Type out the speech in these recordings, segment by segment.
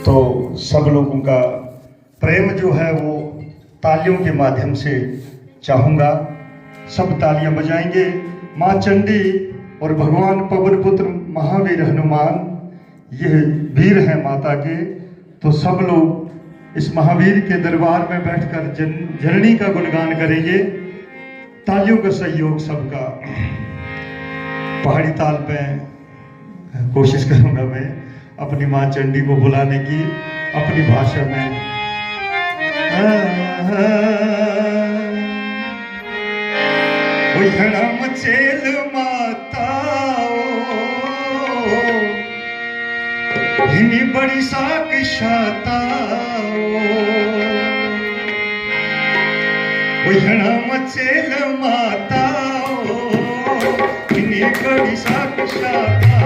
तो सब लोगों का प्रेम जो है वो तालियों के माध्यम से चाहूंगा। सब तालियां बजाएंगे। माँ चंडी और भगवान पवन पुत्र महावीर हनुमान ये वीर हैं माता के। तो सब लोग इस महावीर के दरबार में बैठकर जननी का गुणगान करेंगे। तालियों का सहयोग सबका। पहाड़ी ताल पे कोशिश करूंगा मैं अपनी माँ चंडी को बुलाने की अपनी भाषा में। मचेल माता हिनी बड़ी साक शाता मचेल माता हिनी बड़ी साक शाता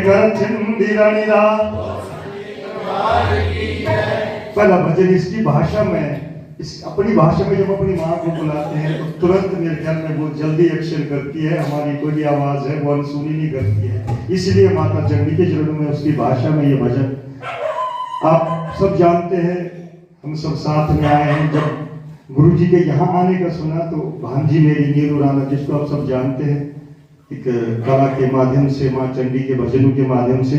घर चंडी रानी रा। पहला भजन इसकी भाषा में, इस अपनी भाषा में जब अपनी माँ को बुलाते हैं तो तुरंत मेरे ख्याल में बहुत जल्दी एक्शन करती है। हमारी कोई आवाज है वो अनसुनी नहीं करती है, इसलिए माता चंडी के चरणों में उसकी भाषा में ये भजन आप सब जानते हैं। हम सब साथ में आए हैं। जब गुरु जी के यहाँ आने का सुना तो भांजी मेरी नीरू राणा, जिसको आप सब जानते हैं, एक कला के माध्यम से, माँ चंडी के भजनों के माध्यम से,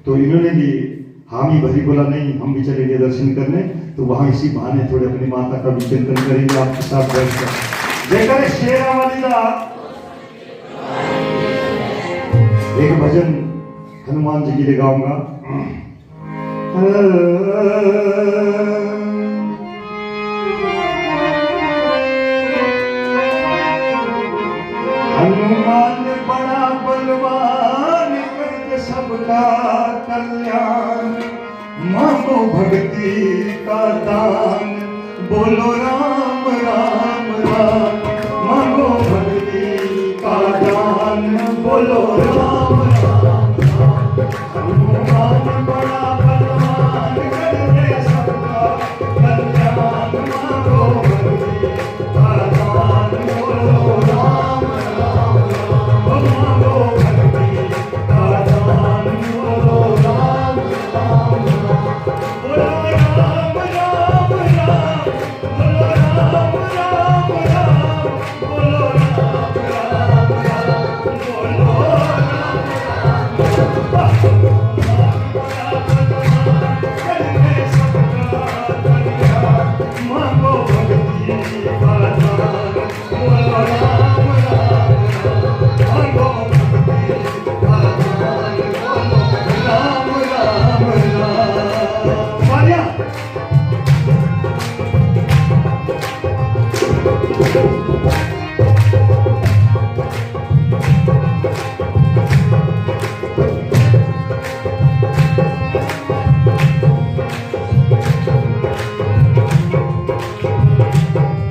तो इन्होंने भी हामी भरी बोला नहीं हम भी चलेंगे दर्शन करने। तो वहां इसी बहाने थोड़े अपनी माता का भी चिंतन करेंगे आपके साथ बैठकर। जयकर शेरा वाली दा। एक भजन हनुमान जी के लिए गाऊंगा। हनुमान बड़ा बलवान करके सबका कल्याण, मांगो भक्ति का दान, बोलो राम राम राम। मांगो भक्ति का दान, बोलो राम राम राम। हनुमान बड़ा बलवान करके सबका कल्याण, मांगो भक्ति का दान, बोलो राम राम राम। मांगो भक्ति का दान, बोलो राम राम राम। बोलो राम राम राम, बोलो राम राम राम, बोलो राम राम राम, बोलो राम राम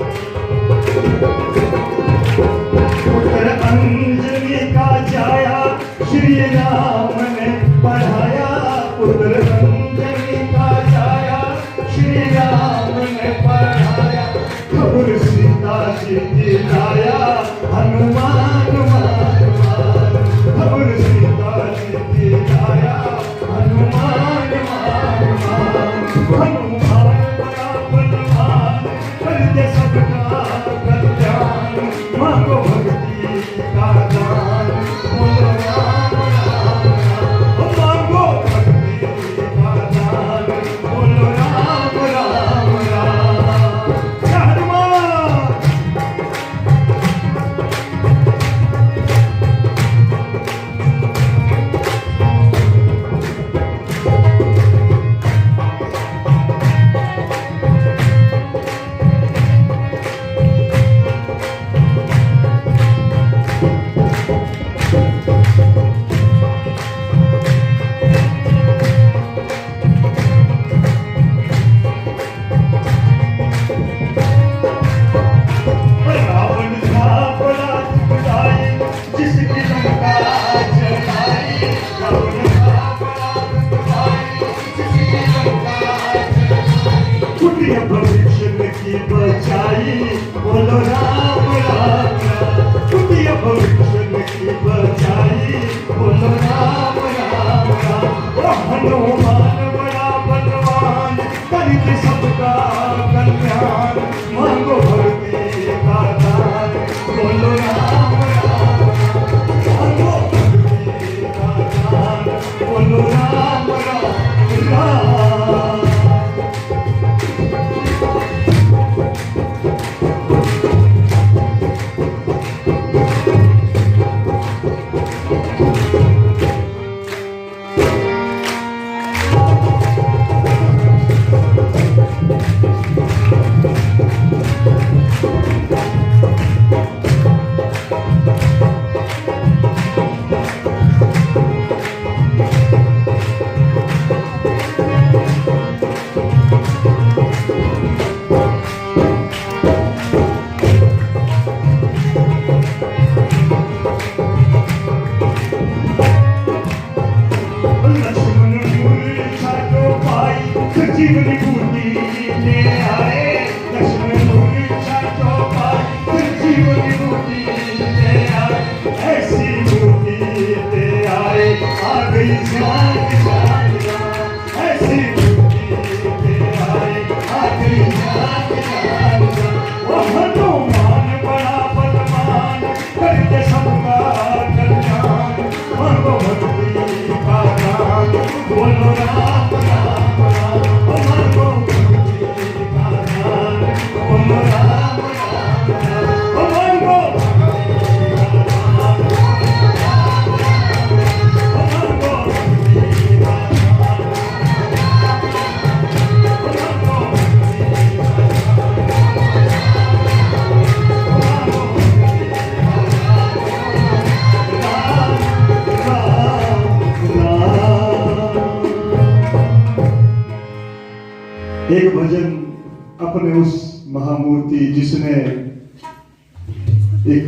राम। श्री राम ने पढ़ाया, पुत्र अंजनी का जाया, श्री राम ने पढ़ाया, खबर सीता जी की लाया, हनुमान मान मान। खबर सीता जी की लाया, हनुमान मान मान। हनुमान बड़ा बलवान करके सबका कल्याण, मांगो भक्ति का दान, बोलो राम राम राम। मांगो भक्ति का दान, बोलो राम राम राम। जय हनुमान। भविष्य की बचाई, बोलो राम राम राम। कुटिया भविष्य की बचाई, बोलो राम राम राम। ओ हनुमान बड़ा बलवान करके सबका कल्याण, मांगो भक्ति का दान, बोलो राम राम राम। मांगो भक्ति का दान, बोलो राम राम राम। संजीवनी बूटी ले आए लक्ष्मण मुनि चौपाई संजीवनी बूटी ले आए ऐसी बूटी ले आए आ गई जान जान ऐसी बूटी ले आए आ गई जान जान वो हनुमान बड़ा बलवान करके सबका कल्याण मांगो भक्ति का दान बोलो राम राम राम मांगो भक्ति का दान बोलो राम राम राम मांगो भक्ति का दान मांगो भक्ति का एक भजन अपने उस महामूर्ति जिसने एक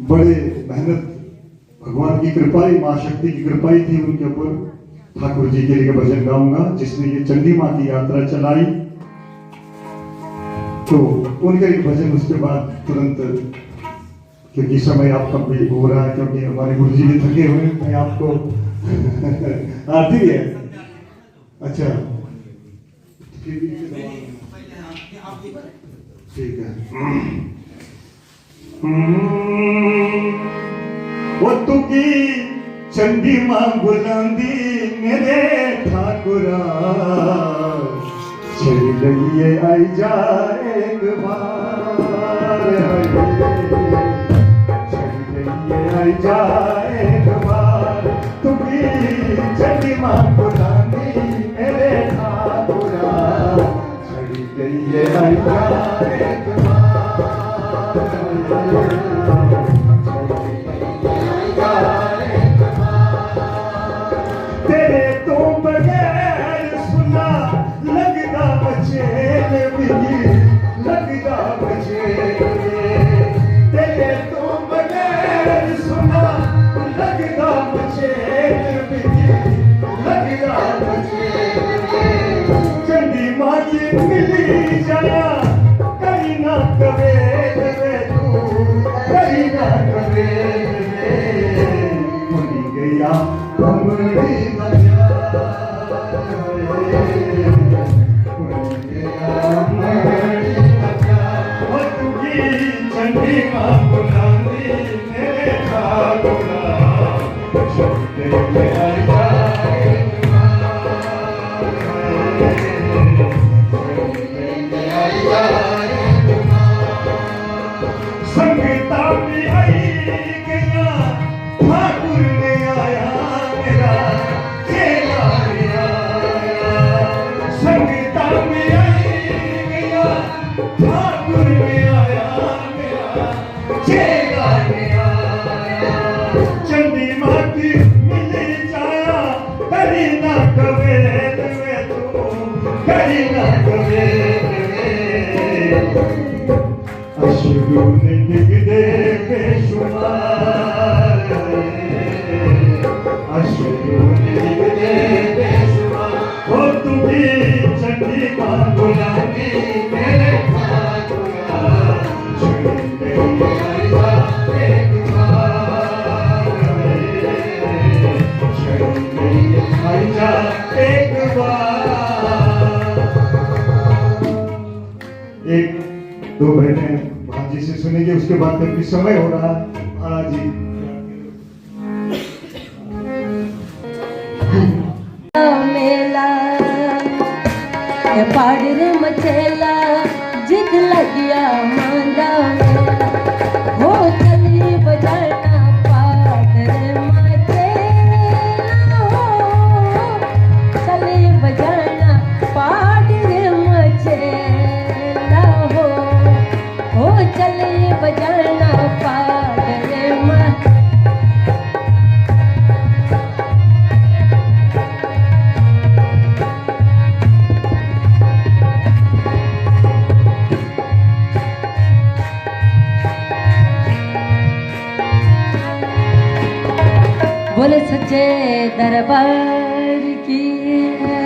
बड़े मेहनत भगवान की कृपाई माँ शक्ति की कृपाई थी उनके ऊपर ठाकुर जी के लिए भजन गाऊंगा जिसने ये चंडी माँ की यात्रा चलाई तो उनका एक भजन उसके बाद तुरंत क्योंकि समय आपका भी हो रहा है क्योंकि हमारे गुरु जी भी थके हुए मैं आपको आती है अच्छा ठीक है वो तुकी चंडी मां बुलंदी मेरे ठाकुरा चल गई आई जा एक बार चल गई आई जा एक बार तुकी चंडी मां बुलंदी मेरे ठाकुरा चल गई आई जा एक बार तेरे तो बगैर सुना लगदा बचेल भी लगदा बचेल तेरे तो बगैर सुना लगदा बचेल भी लगदा बचेल चंडी माँ की मिली जाया कहीं ना कवे तू कहीं ना कवे भूल गया कमली चंडी माँ बुलानी मेरे ठाकुरा संगीता भी आई गया ठाकुर ने आया मेरा चेला भी आया संगीता भी आई गया ठाकुर ने आया मेरा चेला भी आया चंडी माँ की मिली जाया करी ना कवे तू करी ना कवे अश्रु ने डिग दे बेशुमार अश्रु ने डिग दे बेशुमार हो तुम्ही चंडी माँ बुलानी मेरे ठाकुरा चल गई आई जा एक बार चल गई आई जा एक बार एक दो बहनें भाजी से सुनेंगे उसके बाद तक भी समय हो रहा महाराज जी मेला पाड़ मचेला जिद लगिया मांदा मेला हो चली बजाना पाड़ मचेला हो चली बजाना पाड़ मचेला हो चली बजाना पाड़ बोले सच्चे दरबार की है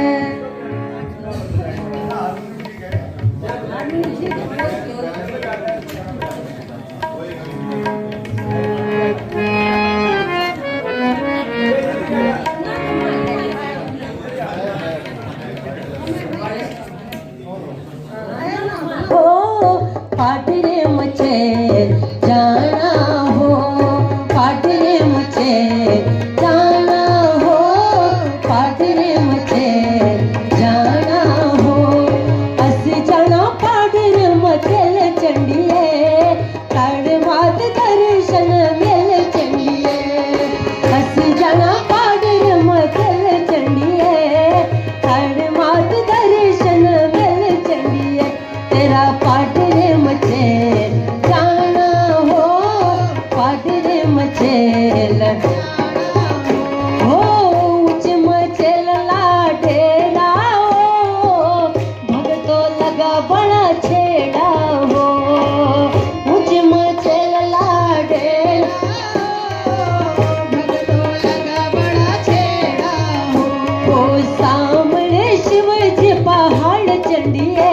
चंडिए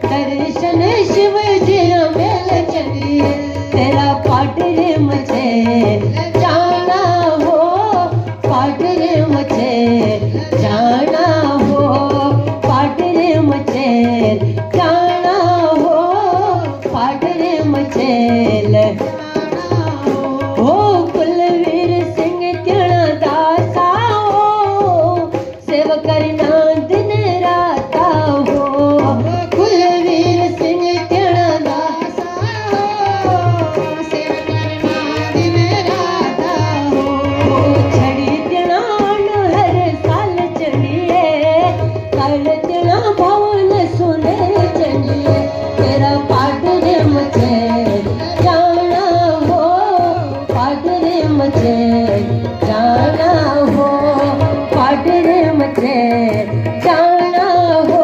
दर्शन शिव जी मेल चंडिए तेरा पाठ रे मुझे जाना हो पाठ रे मुझे जाना हो पाठ रे मुझे जाना हो पाठ रे मुझे हो कुलवीर सिंह तिणा दासा हो सेवा करना दिन राता हो कुलवीर सिंह तिणा दासा हो सेवा करना दिन राता हो छड़ी तिणा हर साल चढ़िए कल तिणा भवन सुने चढ़िए तेरा पाठ रे मुझे जाना हो पाठ रे मुझे जाना हो पाठ रे मुझे जाना हो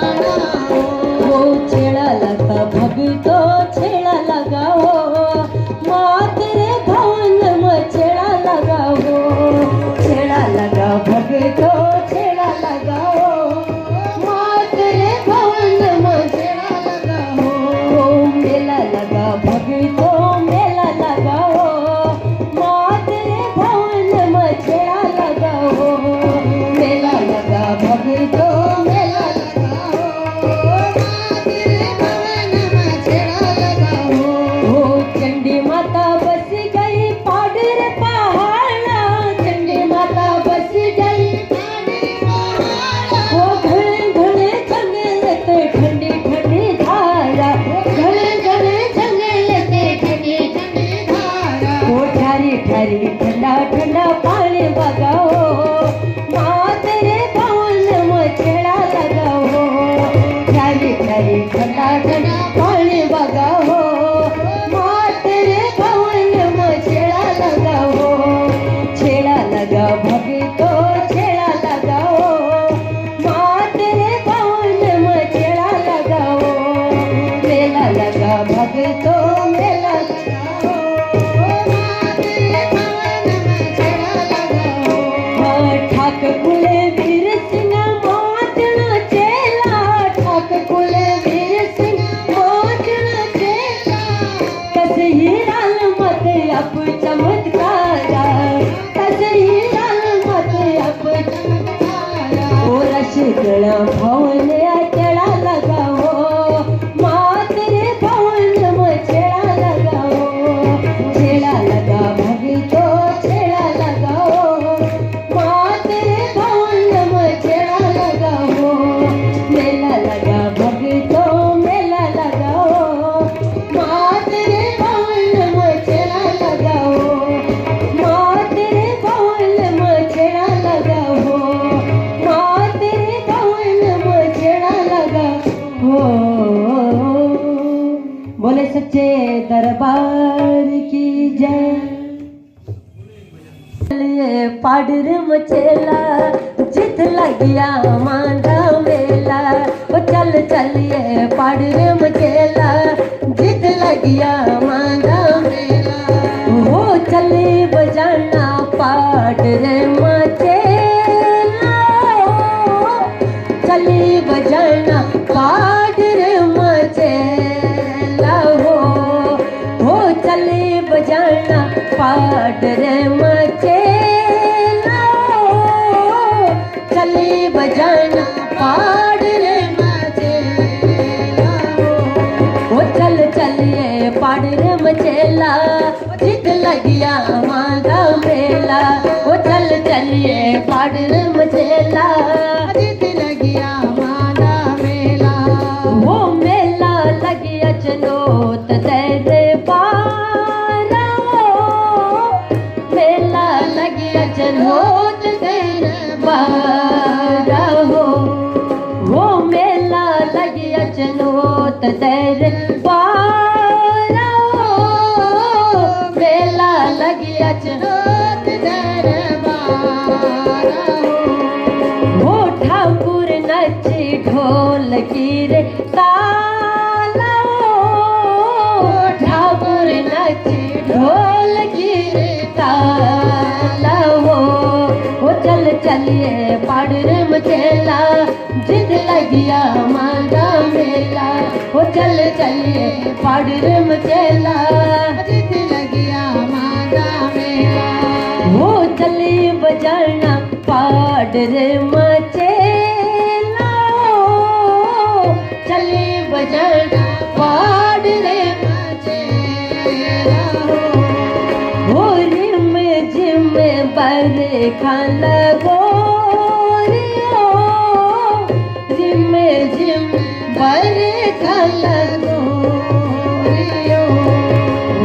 वो छेड़ा लगा भगतो छेड़ा लगा हो मात रे भवन में छेड़ा लगा हो छेड़ा लगा भगतो छेड़ा लगा हो मात रे भवन में छेड़ा लगा हो मेला लगा भगतो मेला लगा हो मात रे भवन में छेड़ा लगा हो मेला लगा भगतो मेला लगा हो मात रे भवन में छेड़ा लगा हो चंडी माता बस गई पाडर पहाड़ा चंडी माता बस गई वो घने घने जंगल ते ठंडी ठंडी धारा घने घने जंगल ते ठंडी ठंडी धारा वो ठारी ठारी ठंडा ठंडा पानी बगाओ माँ तेरे भवन में छेड़ा लगाओ ठारी ठारी ठंडा ठंडा पानी बगाओ माँ तेरे भवन में छेड़ा लगाओ छेड़ा लगा भगतो छेड़ा लगाओ माँ तेरे भवन में छेड़ा लगाओ मेला लगा भगतो मेला लगाओ माँ तेरे भवन में छेड़ा लगाओ ठाक कुले वीर सिंह मोचना चेला ठाक कुले वीर सिंह मोचना चेला कस हीरा मत अप चमत्कारा कस हीरा मत अप चमत्कारा ओ रशिकड़ा भवन चढ़ा लगाओ माँ तेरे भवन में छेड़ा लगाओ छेड़ा लगा भगतो छेड़ा लगाओ माँ तेरे भवन में छेड़ा लगाओ मेला लगा भगतो मेला लगाओ माँ तेरे भवन में छेड़ा लगाओ माँ तेरे भवन में छेड़ा लगाओ माँ तेरे भवन में छेड़ा लगाओ बोले सच्चे दरबार की जय चलिए पाडर मचेला जित लगिया मांदा मेला ओ चल चलिए पाडर मचेला जित लगिया मांदा मेला हो चले बजाना पाडर मचेला चले बजाना पाडर मचेला हो चले बजाना पाडर मचेला चले बजाना पाडर मचेला वो चल चलिए पाडर मचेला जित लगिया मांगा मेला वो चल चलिए पाडर मचेला जित लगिया मांगा मेला वो मेला लगिया चनोत तेरे पारा मेला लगिया चनोत तेरे पारा हो मेला लगिया चनोत तेरे पारा मेला लगिया चनोत तेरे पारा हो ठाकुर नची ढोल की रे ताला ठाकुर नची ढोल की रे ताला हो चल चलिए पाड़ रे मचेला जिद लगिया मांगा मेला वो चल चलिए पाड़ रे मचेला जिद लगिया मांगा मेला वो चली बजाना पाड़ रे मचेला चली बजाना पाड़ रे मचेला वो रिम जिम बर खान लगो रियो रिम जिम बर खान लगो रियो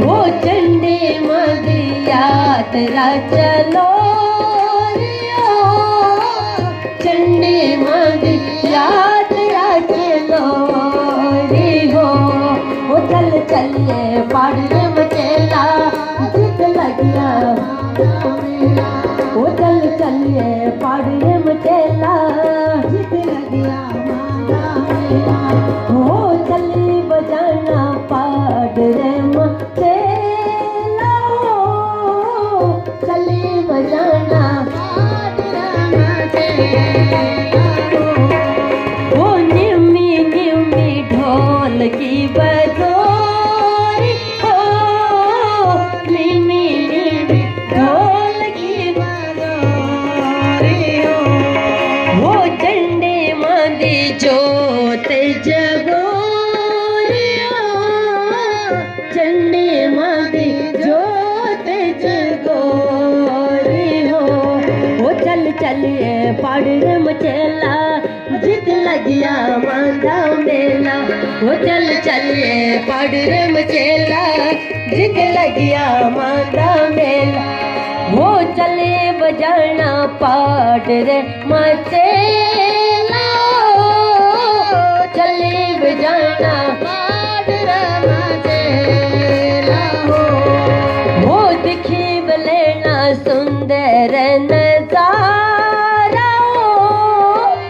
वो चंडी मदिया तेरा चलो रियो चंडी मदिया तेरा चलो रियो वो चल चलिए पाड़ रे मचेला जिद लगिया वो चल चलिए पाड़ रे मचेला जिद लगिया वो चली बजाना पाड़ रे मचेला चली बजाना पाड़ रे मचेला वो निमी निमी ढोल की बजोरी हो निमी निमी ढोल की बजोरी हो वो झंडे मांदी जोत जगोरी हो झंडे मांदी जोत जगोरी हो वो चल चलिए पाड़ रे मचेला जिद लगिया मांगा मेला वो चल चलिए पाड़ रे मचेला जिद लगिया मांगा मेला वो चले बजाना पाड़ रे मचेला चले बजाना पाड़ रे मचेला वो दिखी बलेना सुंदर नजारा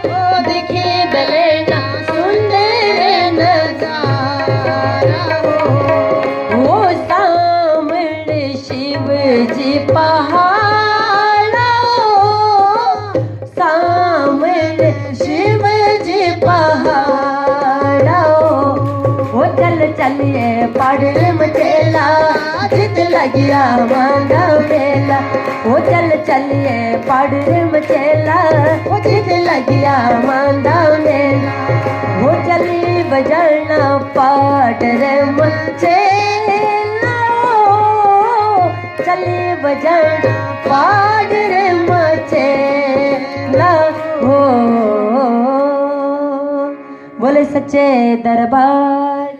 वो दिखी बलेना सुंदर नजारा वो सामने शिव जी पहाड़ा सामने शिव जी पहाड़ा वो चल चलिए पाड़ रे मचेला जिद लगिया मांगा मेला वो चल चलिए पाड़ रे मचेला वो जिद लगिया मांगा मेला वो चली बजाना पाड़ रे मचेला चली बजाना पाड़ रे मचेला हो बोले सच्चे दरबार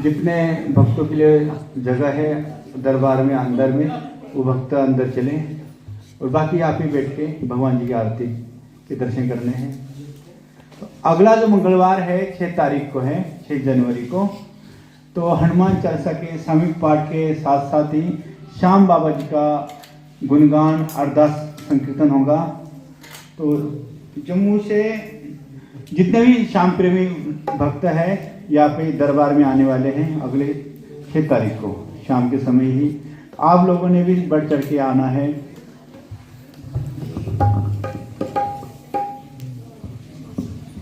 जितने भक्तों के लिए जगह है दरबार में अंदर में वो भक्त अंदर चले और बाकी आप ही बैठ के भगवान जी की आरती के दर्शन करने हैं। तो अगला जो मंगलवार है 6 तारीख को है 6 जनवरी को, तो हनुमान चालीसा के सामूहिक पाठ के साथ साथ ही श्याम बाबा जी का गुणगान अरदास संकीर्तन होगा। तो जम्मू से जितने भी श्याम प्रेमी भक्त हैं यहाँ पे दरबार में आने वाले हैं अगले 6 तारीख को शाम के समय ही। आप लोगों ने भी बढ़ चढ़ के आना है।